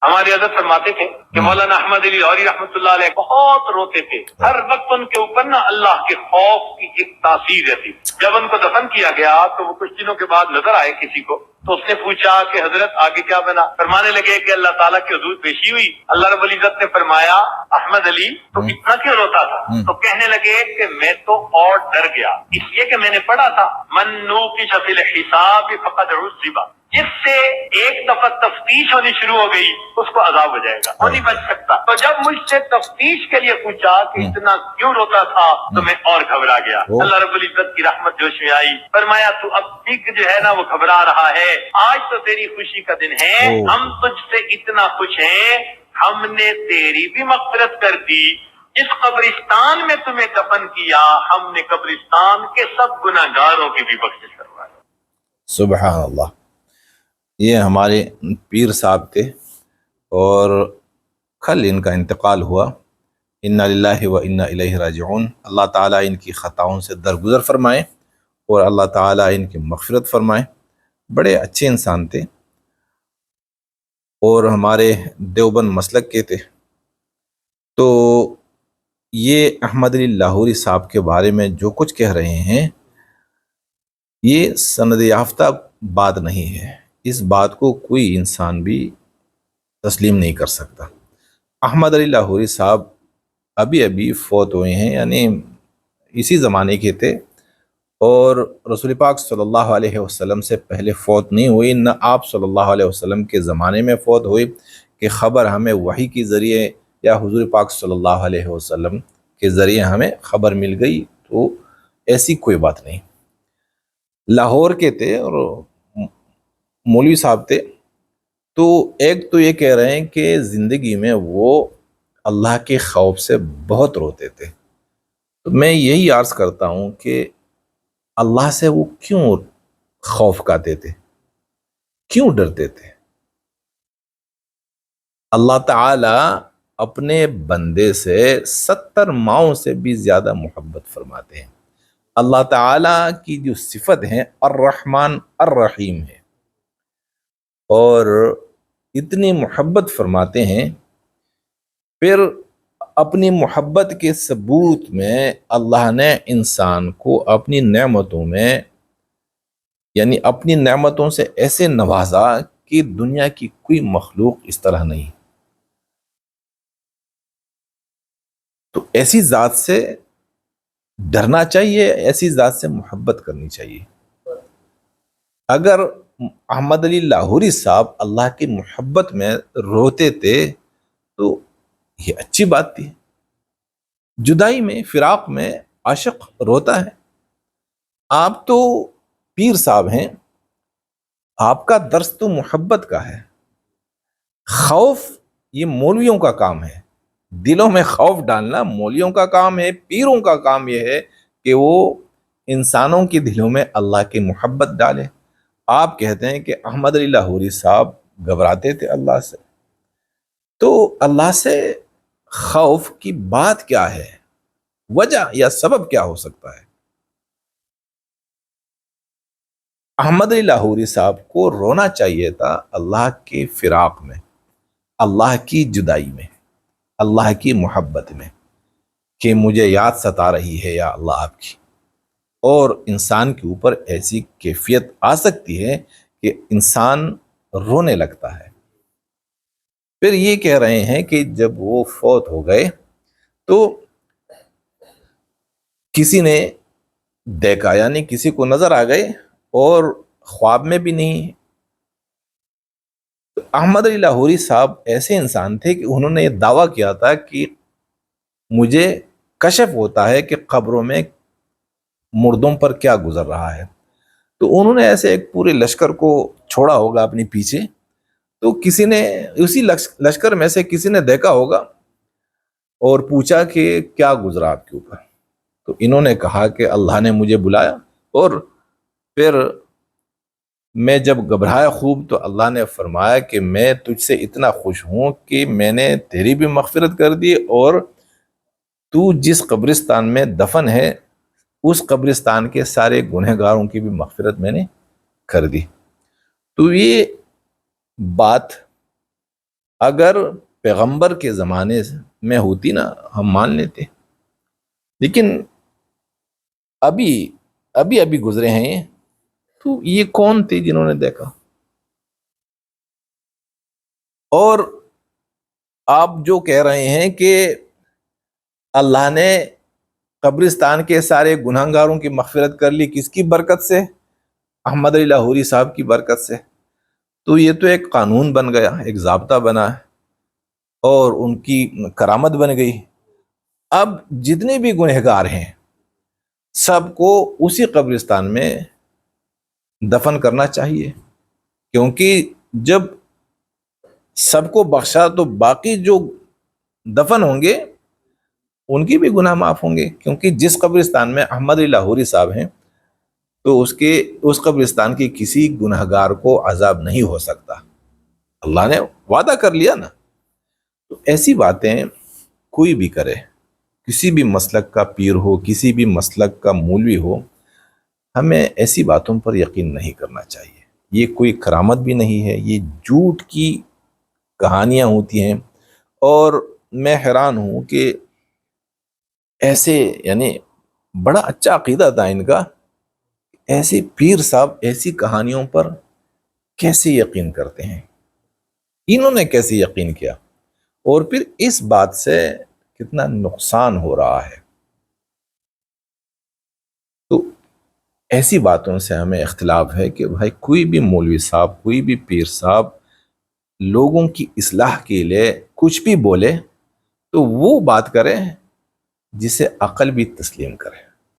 ہمارے حضرت فرماتے تھے کہ مولانا احمد علی لاہوری رحمۃ اللہ علیہ بہت روتے تھے، ہر وقت ان کے اوپر نا اللہ کے خوف کی ایک تاثیر رہتی تھی۔ جب ان کو دفن کیا گیا تو وہ کچھ دنوں کے بعد نظر آئے کسی کو، تو اس نے پوچھا کہ حضرت آگے کیا بنا؟ فرمانے لگے کہ اللہ تعالیٰ کی حضور پیشی ہوئی، اللہ رب العزت نے فرمایا احمد علی تو اتنا کیوں روتا تھا؟ تو کہنے لگے کہ میں تو اور ڈر گیا، اس لیے کہ میں نے پڑھا تھا من نوقش فی الحساب فقد عذب، جس سے ایک دفعہ تفتیش ہونی شروع ہو گئی اس کو عذاب ہو جائے گا، وہ نہیں بچ سکتا۔ تو جب مجھ سے تفتیش کے لیے پوچھا کہ اتنا کیوں روتا تھا تو میں اور گھبرا گیا۔ اللہ رب العزت کی رحمت جوش میں آئی، فرمایا تو اب بھی جو ہے نا وہ گھبرا رہا ہے، آج تو تیری خوشی کا دن ہے، ہم تجھ سے اتنا خوش ہیں ہم نے تیری بھی مغفرت کر دی، جس قبرستان میں تمہیں دفن کیا ہم نے قبرستان کے سب گناہگاروں کی بھی بخشش کروا دی۔ سبحان اللہ۔ یہ ہمارے پیر صاحب تھے اور کل ان کا انتقال ہوا، انا للہ و انا الیہ راجعون۔ اللہ تعالیٰ ان کی خطاؤں سے درگزر فرمائے اور اللہ تعالیٰ ان کی مغفرت فرمائے۔ بڑے اچھے انسان تھے اور ہمارے دیوبند مسلک کے تھے۔ تو یہ احمد علی لاہوری صاحب کے بارے میں جو کچھ کہہ رہے ہیں یہ سند یافتہ بات نہیں ہے، اس بات کو کوئی انسان بھی تسلیم نہیں کر سکتا۔ احمد علی لاہوری صاحب ابھی ابھی فوت ہوئے ہیں، یعنی اسی زمانے کے تھے، اور رسول پاک صلی اللہ علیہ وسلم سے پہلے فوت نہیں ہوئی، نہ آپ صلی اللہ علیہ وسلم کے زمانے میں فوت ہوئی کہ خبر ہمیں وحی کے ذریعے یا حضور پاک صلی اللہ علیہ وسلم کے ذریعے ہمیں خبر مل گئی، تو ایسی کوئی بات نہیں۔ لاہور کے تھے اور مولوی صاحب تھے، تو ایک تو یہ کہہ رہے ہیں کہ زندگی میں وہ اللہ کے خوف سے بہت روتے تھے۔ تو میں یہی عرض کرتا ہوں کہ اللہ سے وہ کیوں خوف کھاتے تھے، کیوں ڈرتے تھے؟ اللہ تعالی اپنے بندے سے 70 ماؤں سے بھی زیادہ محبت فرماتے ہیں۔ اللہ تعالی کی جو صفت ہے الرحمن الرحیم ہے، اور اتنی محبت فرماتے ہیں، پھر اپنی محبت کے ثبوت میں اللہ نے انسان کو اپنی نعمتوں میں، یعنی اپنی نعمتوں سے ایسے نوازا کہ دنیا کی کوئی مخلوق اس طرح نہیں۔ تو ایسی ذات سے ڈرنا چاہیے، ایسی ذات سے محبت کرنی چاہیے۔ اگر احمد علی لاہوری صاحب اللہ کی محبت میں روتے تھے تو یہ اچھی بات تھی۔ جدائی میں، فراق میں عاشق روتا ہے۔ آپ تو پیر صاحب ہیں، آپ کا درس تو محبت کا ہے۔ خوف یہ مولویوں کا کام ہے، دلوں میں خوف ڈالنا مولویوں کا کام ہے۔ پیروں کا کام یہ ہے کہ وہ انسانوں کے دلوں میں اللہ کی محبت ڈالے۔ آپ کہتے ہیں کہ احمد علی لاہوری صاحب گھبراتے تھے اللہ سے، تو اللہ سے خوف کی بات کیا ہے، وجہ یا سبب کیا ہو سکتا ہے؟ احمد علی لاہوری صاحب کو رونا چاہیے تھا اللہ کے فراق میں، اللہ کی جدائی میں، اللہ کی محبت میں، کہ مجھے یاد ستا رہی ہے یا اللہ آپ کی۔ اور انسان کے اوپر ایسی کیفیت آ سکتی ہے کہ انسان رونے لگتا ہے۔ پھر یہ کہہ رہے ہیں کہ جب وہ فوت ہو گئے تو کسی نے دیکھا، یعنی کسی کو نظر آ گئے اور خواب میں بھی نہیں۔ تو احمد علی لاہوری صاحب ایسے انسان تھے کہ انہوں نے یہ دعویٰ کیا تھا کہ مجھے کشف ہوتا ہے کہ قبروں میں مردوں پر کیا گزر رہا ہے۔ تو انہوں نے ایسے ایک پورے لشکر کو چھوڑا ہوگا اپنے پیچھے، تو کسی نے اسی لشکر میں سے کسی نے دیکھا ہوگا اور پوچھا کہ کیا گزرا آپ کے اوپر؟ تو انہوں نے کہا کہ اللہ نے مجھے بلایا، اور پھر میں جب گھبرایا خوب تو اللہ نے فرمایا کہ میں تجھ سے اتنا خوش ہوں کہ میں نے تیری بھی مغفرت کر دی، اور تو جس قبرستان میں دفن ہے اس قبرستان کے سارے گنہگاروں کی بھی مغفرت میں نے کر دی۔ تو یہ بات اگر پیغمبر کے زمانے میں ہوتی نا ہم مان لیتے، لیکن ابھی گزرے ہیں یہ، تو یہ کون تھے جنہوں نے دیکھا؟ اور آپ جو کہہ رہے ہیں کہ اللہ نے قبرستان کے سارے گناہگاروں کی مغفرت کر لی، کس کی برکت سے؟ احمد علی لاہوری صاحب کی برکت سے۔ تو یہ تو ایک قانون بن گیا، ایک ضابطہ بنا ہے، اور ان کی کرامت بن گئی۔ اب جتنے بھی گنہگار ہیں سب کو اسی قبرستان میں دفن کرنا چاہیے، کیونکہ جب سب کو بخشا تو باقی جو دفن ہوں گے ان کی بھی گناہ معاف ہوں گے، کیونکہ جس قبرستان میں احمد علی لاہوری صاحب ہیں تو اس قبرستان کے کسی گنہگار کو عذاب نہیں ہو سکتا، اللہ نے وعدہ کر لیا نا۔ تو ایسی باتیں کوئی بھی کرے، کسی بھی مسلک کا پیر ہو، کسی بھی مسلک کا مولوی ہو، ہمیں ایسی باتوں پر یقین نہیں کرنا چاہیے۔ یہ کوئی کرامت بھی نہیں ہے، یہ جھوٹ کی کہانیاں ہوتی ہیں۔ اور میں حیران ہوں کہ ایسے، یعنی بڑا اچھا عقیدہ تھا ان کا، ایسے پیر صاحب ایسی کہانیوں پر کیسے یقین کرتے ہیں؟ انہوں نے کیسے یقین کیا؟ اور پھر اس بات سے کتنا نقصان ہو رہا ہے۔ تو ایسی باتوں سے ہمیں اختلاف ہے کہ بھائی کوئی بھی مولوی صاحب، کوئی بھی پیر صاحب لوگوں کی اصلاح کے لیے کچھ بھی بولے تو وہ بات کرے جسے عقل بھی تسلیم کرے۔